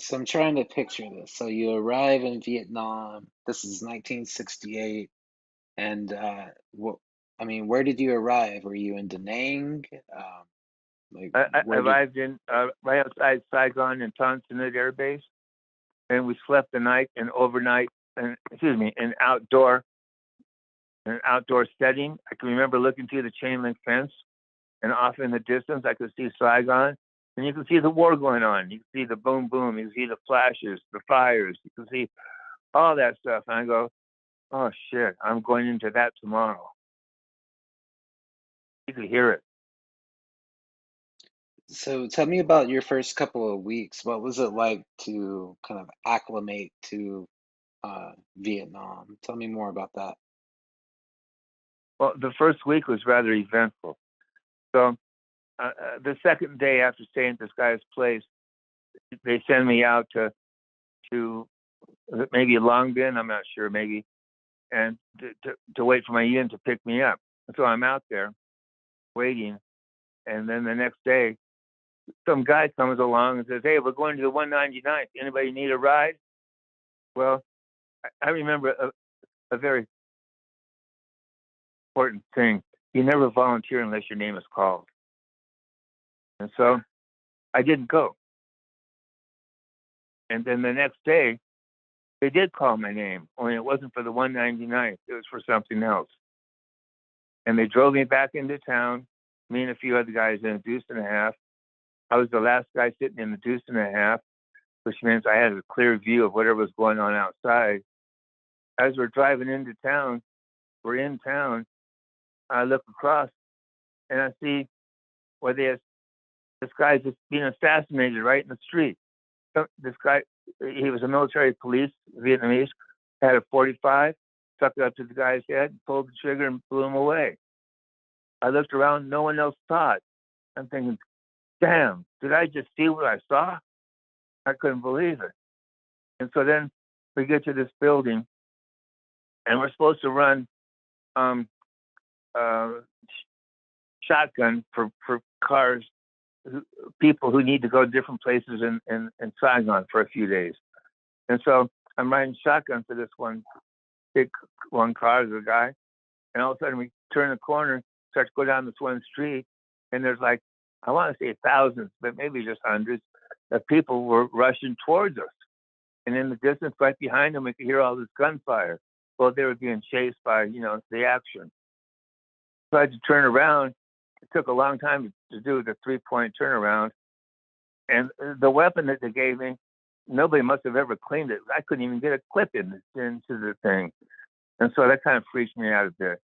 So I'm trying to picture this. So you arrive in Vietnam. This is 1968, and what? I mean, where did you arrive? Were you in Da Nang? Like, I where did? arrived in right outside Saigon in Tan Son Nhut Air Base, and we slept the night and overnight, and excuse me, in an outdoor setting. I can remember looking through the chain link fence, and off in the distance, I could see Saigon, and you can see the war going on. You can see the boom, boom. You can see the flashes, the fires. You can see all that stuff. And I go, oh shit, I'm going into that tomorrow. You could hear it. So tell me about your first couple of weeks. What was it like to kind of acclimate to Vietnam? Tell me more about that. Well, the first week was rather eventful. So the second day after staying at this guy's place, they send me out to maybe Long Bin, I'm not sure, maybe, and to wait for my unit to pick me up. And so I'm out there waiting, and then the next day, some guy comes along and says, "Hey, we're going to the 199th. Anybody need a ride?" Well, I remember a very important thing. You never volunteer unless your name is called. And so I didn't go. And then the next day, they did call my name, only it wasn't for the 199th. It was for something else. And they drove me back into town, me and a few other guys in a deuce and a half. I was the last guy sitting in the deuce and a half, which means I had a clear view of whatever was going on outside. As we're driving into town, we're in town. I look across and I see where this guy's just being assassinated right in the street. This guy, he was a military police, Vietnamese, had a 45, stuck it up to the guy's head, pulled the trigger, and blew him away. I looked around, no one else saw it. I'm thinking, damn, did I just see what I saw? I couldn't believe it. And so then we get to this building, and we're supposed to run um, uh, shotgun for cars, people who need to go to different places in Saigon for a few days. And so I'm riding shotgun for this big one car, the guy, and all of a sudden we turn the corner, start to go down this one street, and there's like, I want to say thousands, but maybe just hundreds of people were rushing towards us. And in the distance, right behind them, we could hear all this gunfire. Well, they were being chased by, the action. So I had to turn around. It took a long time to do the 3-point turnaround. And the weapon that they gave me, nobody must have ever cleaned it. I couldn't even get a clip into the thing. And so that kind of freaked me out a bit.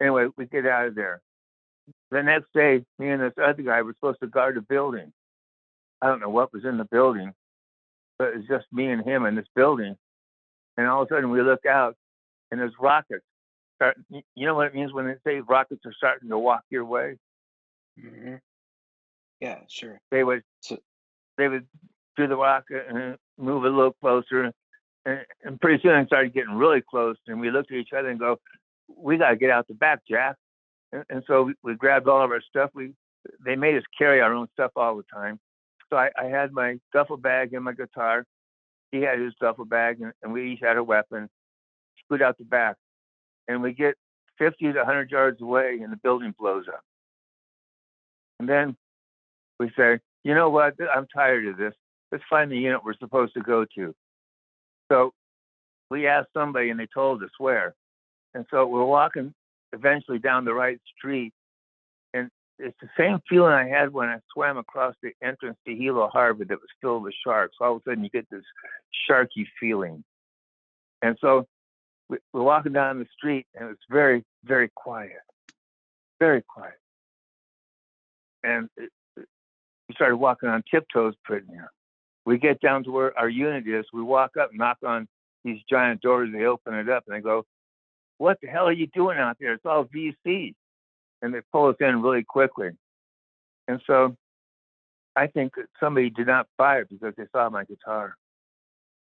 Anyway, we get out of there. The next day, me and this other guy were supposed to guard a building. I don't know what was in the building, but it was just me and him in this building. And all of a sudden we look out and there's rockets. You know what it means when they say rockets are starting to walk your way? Hmm. Yeah, sure. They would So, they would do the rocket and move a little closer. And pretty soon it started getting really close. And we looked at each other and go, we got to get out the back, Jack. And so we grabbed all of our stuff. They made us carry our own stuff all the time. So I had my duffel bag and my guitar. He had his duffel bag, and we each had a weapon. Scoot out the back, and we get 50 to 100 yards away, and the building blows up. And then we say, you know what? I'm tired of this. Let's find the unit we're supposed to go to. So we asked somebody, and they told us where. And so we're walking eventually down the right street, and it's the same feeling I had when I swam across the entrance to Hilo Harbor that was filled with sharks. All of a sudden, you get this sharky feeling. And so we're walking down the street, and it's very, very quiet, very quiet. And we started walking on tiptoes pretty near. We get down to where our unit is. We walk up, knock on these giant doors. They open it up, and they go, "What the hell are you doing out there? It's all VC." And they pull us in really quickly. And so I think that somebody did not fire because they saw my guitar.